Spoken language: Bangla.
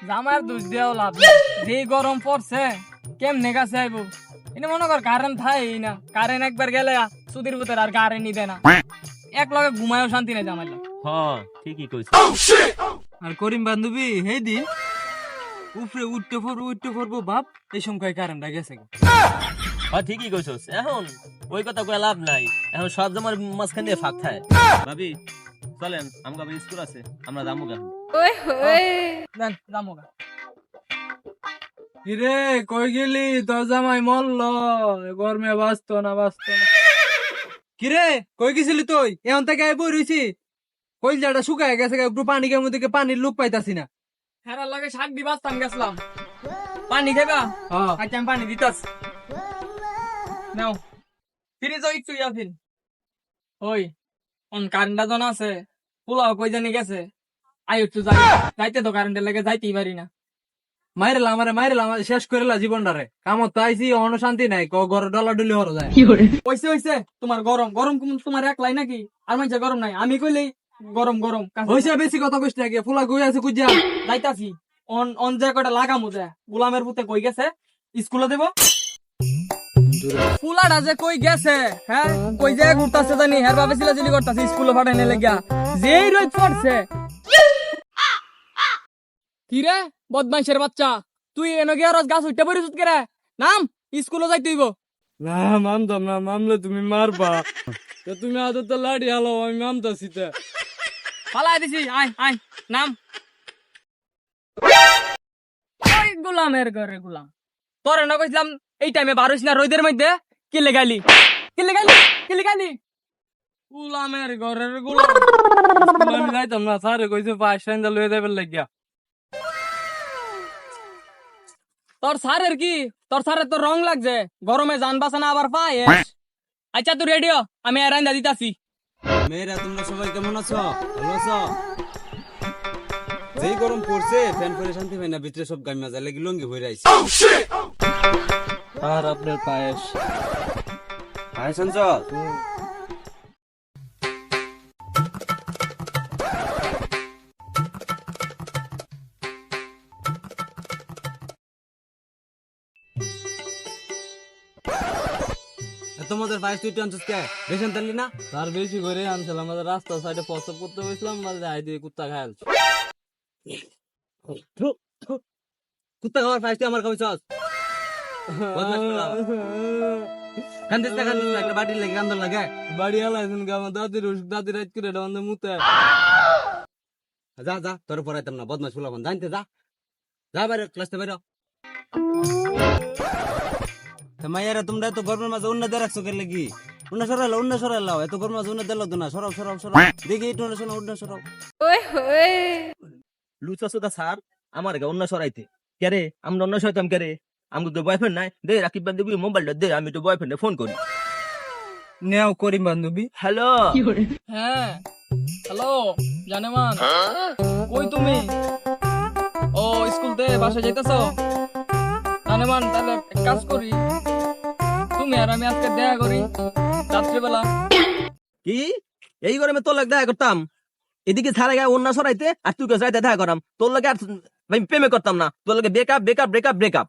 জামার দোষ দিয়েও লাভ নেই। যেই গরম পড়ছে কেমনে কাছে আইবো এটা মনে কর কারেন্ট থাই না, কারেন্ট একবার গেলে সুদির ভিতরে আর কারেন্টই দেয় না, এক লগে ঘুমায়ও শান্তি নেই জামাই লোক। হ্যাঁ ঠিকই কইছ। আর করিম বান্ধবী সেই দিন উপরে উঠতে পড়বো বাপ এই সময় কারেন্টটা গেছে। হ্যাঁ ঠিকই কইছস। এখন ওই কথা কয়ে লাভ নাই, এখন সব জামার মাঝখানে দিয়ে ফাঁক থাকে। ভাবি চলেন, আমগা স্কুল আছে, আমরা যাবো কেন? দেন জামো গা। কিরে কই গেলি? তোর জামাই মরল, গরমে বাঁচতো না। কিরে কই গেছিলি তুই? এখন থেকে বই রইছি, কইলজাটা শুকায় গেছে, একটু পানি কেমন থেকে পানির লোক পাইতাছি না। হেরার লগে শাক দি বাস্তাম গেছিলাম, পানি খাইবা? আচ্ছা আমি পানি দিতাস, নাও ফিরে যাও একটু ইয়াফিন। ওই অন কারেন্টটা জন আছে, পোলাও কই জানি গেছে, আই একটু যাই, যাইতে তো কারেন্টের লেগে যাইতেই পারি না। মাইরেলাম শেষ করেলা জীবনটারে। কামত তো আইসি, অন্য শান্তি নাই, ঘরে ডলা ডুলি হর যায়। হইছে তোমার গরম গরম তোমার একলাই নাকি? আর মাইছে গরম নাই, আমি কইলেই গরম গরম। হইছে বেশি কথা কইস না, ফুলা কই আছে কুজা যাইতাছি অন অন যে কটা লাগামু যে গোলামের পুতে কই গেছে স্কুলে দেব। ফুলাটা যে কই গেছে, হ্যাঁ কই যে ঘুরতাছে জানি, হের বাবে চিলাচিলি করতাছে স্কুলে পাঠাইনে লেগা, যেই রোদ পড়ছে। কি রে বদমাইশের বাচ্চা, তুই এনে গিয়ে রোজ গাছ উঠতে পারিস কে রে? নাম, স্কুলে যাইতে হইব। না মানতাম না, মামলে তুমি মারবা। তো তুমি আদত লাড়ি হালো, আমি মামতাছি। পালাই দিছি, আয় আয় নাম। ওই গোলামের ঘরে গোলাম, তোরে না কইছিলাম এই টাইমে বারোস না রোদের মধ্যে, কি লেগাইলি গোলামের ঘরের গোলাম। আমি যাইতাম না, স্যারে কইছে পাঁচ টাইম লয়ে যাবে লাগিয়া। তোর স্যারের কি, তোর স্যারের তো রং লাগছে, গরমে যান বাঁচানা আবার পায়। আচ্ছা তুই রেডিও, আমি এরাইন্দা দিতাছি। মেয়েরা তোমরা সবাই কেমন আছো? ভালো আছো? যেই গরম পড়ছে ফ্যান পরে শান্তি হয় না, ভিতরে সব গাইমা যায় লাগি লঙ্গি হয়ে আইছে। আর আপনার পায়েস পায়েস আনছ? তোমাদের পায়েস তুই আনছিস কে? বেশি আনতালি না? তার বেশি করে আনছিলাম, আমাদের রাস্তার সাইডে প্রস্তাব করতে গেছিলাম, আই দিয়ে কুত্তা খায়াল। কুত্তা খাওয়ার পায়েস তুই আমার খাওয়াইছস? কান্দিস না একটা বাটির লাগে কান্দন লাগে। বাড়ি হালাইছেন আমার দাদি রাত করে এটা আমাদের মুতে। যা যা তোর পড়াইতাম না, বদমাশ ফুলাফান জানতে যা, যা বাইরে ক্লাসে বাইরে। মাইয়ারা তোমরা তো গরমের মাঝে অন্য দিয়ে রাখছো কেন লাগি? অন্য সরাইলাও এত গরমের মাঝে অন্য দিল তো না, সরাও দেখি একটু অন্য সরাও। লুচা সুদা স্যার আমার গা অন্য সরাইতে কেরে, আমরা অন্য সরাইতাম কেরে? আমাকে তো বয়ফ্রেন্ড নাই, দে রাকিব বান্ধবী মোবাইলটা দে, আমি তো বয়ফ্রেন্ডে ফোন করি। নেও করিম বান্ধবী। হ্যালো হ্যাঁ হ্যালো জানেমান, কই তুমি? ও স্কুল তে বাসা যাইতেছ? জানেমান তাহলে এক কাজ করি, তুমি আর আমি আজকে দেখা করি রাত্রিবেলা। কি এই গরমে তোর লাগে দেখা করতাম? এদিকে ছাড়া গায়ে অন্য সরাইতে আর তুই যাইতে দেখা করাম, তোর লাগে আর আমি প্রেমে করতাম না, তোর লাগে ব্রেকআপ।